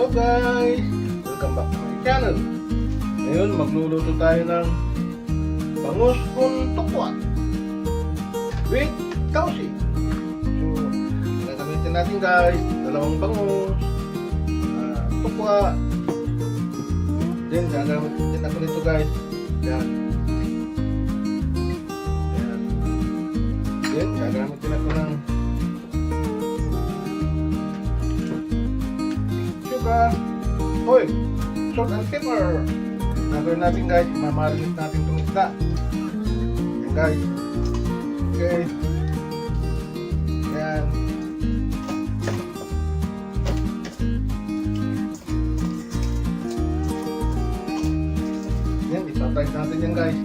guys! Welcome back to my channel. Ngayon magluluto tayo ng bangus con tokwa with kausi. So, gagamitin natin guys, dalawang bangus, tokwa. Then gagamitin din ako nito guys. Yan. Yan. Then gagamitin ako ng oil, salt and pepper. Nagawin natin guys, mamarinis natin itong isda. Yan guys. Okay. Yan. Yan, ipatay natin yan guys.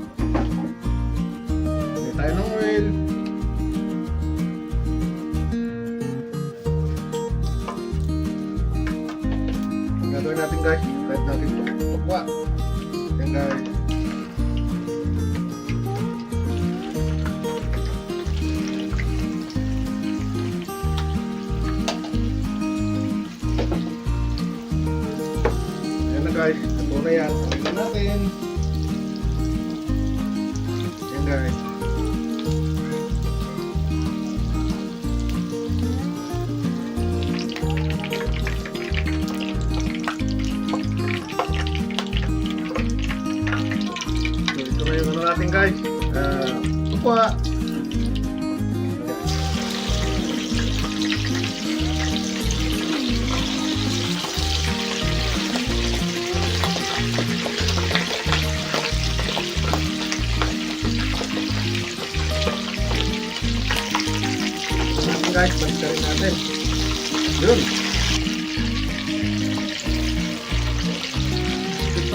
Hindi tayo ng oil. Gagawin natin guys, kahit natin tukwa. Yan guys. Yan na guys, ito na yan. Tingnan natin. Yan guys. Natin guys, tukwa. Natin guys, pagkarin natin. Yun.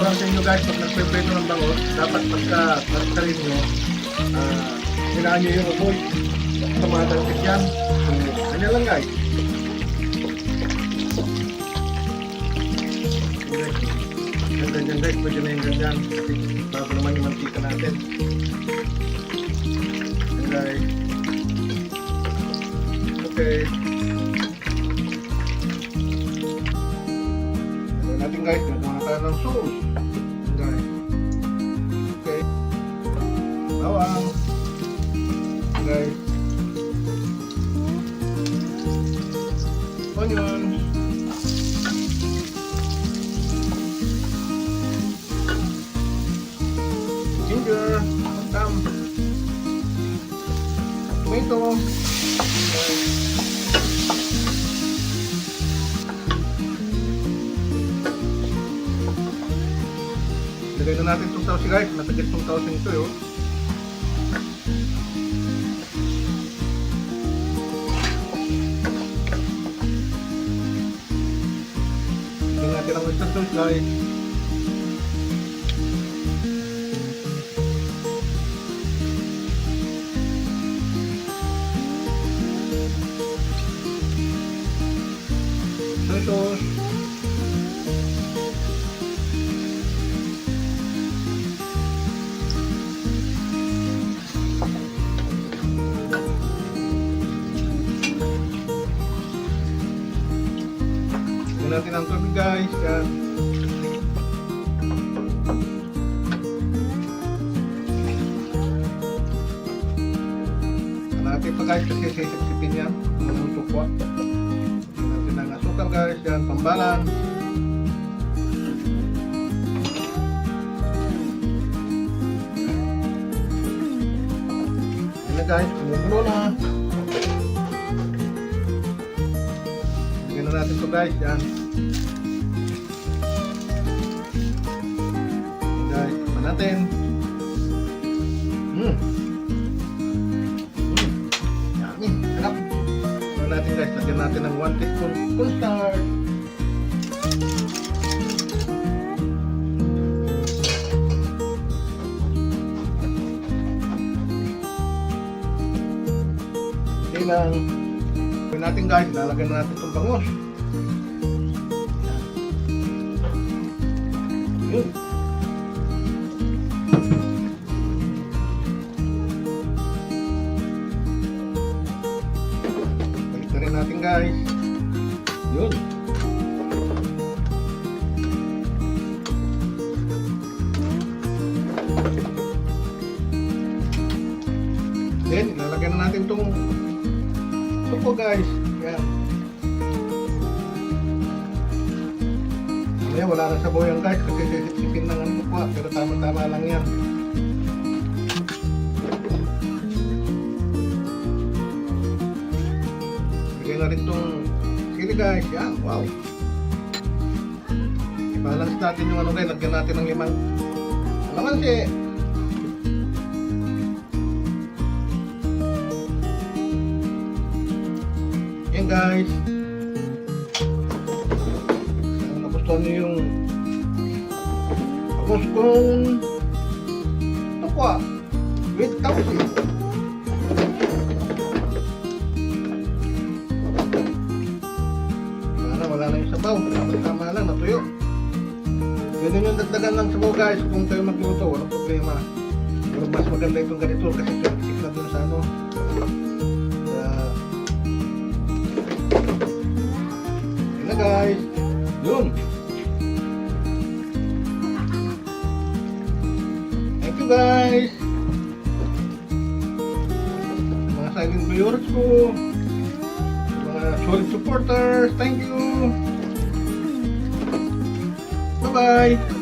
Parang sa inyo guys, pag nagpe-preto ng bangus, dapat pagka pagkarin nyo, hinaan nyo yung apoy. Tumadalpit yan. So, ganyan lang guys. Ganyan guys, pwede na yung ganyan. Kasi bago naman yung mantika natin. Ganyan guys. Okay. Gawin natin guys, gagawa na tayo ng sauce. Guys. Okay. Bawang. Guys. Onion. Ginger. Tam. Tomato. Guys. Lagay na natin itong sauce guys, matagal itong sauce nito yun. Lagyan natin ang oyster sauce guys. Soy sauce. Natin ang tubig guys. Yan. Natin pa guys kasi sisipin yan. Tukwa. Natin ang asukal guys. Yan, pambalan. Yan guys, kumukulo na. Lagyan na natin ito guys. Yan. Guys, naman natin. Yummy. Sarap. Lagyan natin guys. Lagyan natin ng 1 teaspoon cornstarch. Okay lang. Gawin natin guys. Lalagyan na natin itong bangus. Yun. Balik na rin natin guys. Yun. natin itong suko guys. Yan. Mamaya wala na sabaw yan guys kasi sisipin ng ano po. Pero tama-tama lang yan. Bigyan na rin itong sili guys. Yan. Wow. I-balance natin yung ano guys. Lagyan natin ng limang kalamansi. Yan guys. Sana nagustuhan nyo yung tapos kung tukwa with tausi. Sana wala na yung sabaw. Tama lang, natuyo. Ganun yung dagdagan ng sabaw guys. Kung kayo magluto, walang problema. Pero mas maganda itong ganito kasi tumitik na dun sa ano. Yun na guys. Yun. Thank you guys. Mga silent viewers ko. Mga solid supporters. Thank you. Bye-bye.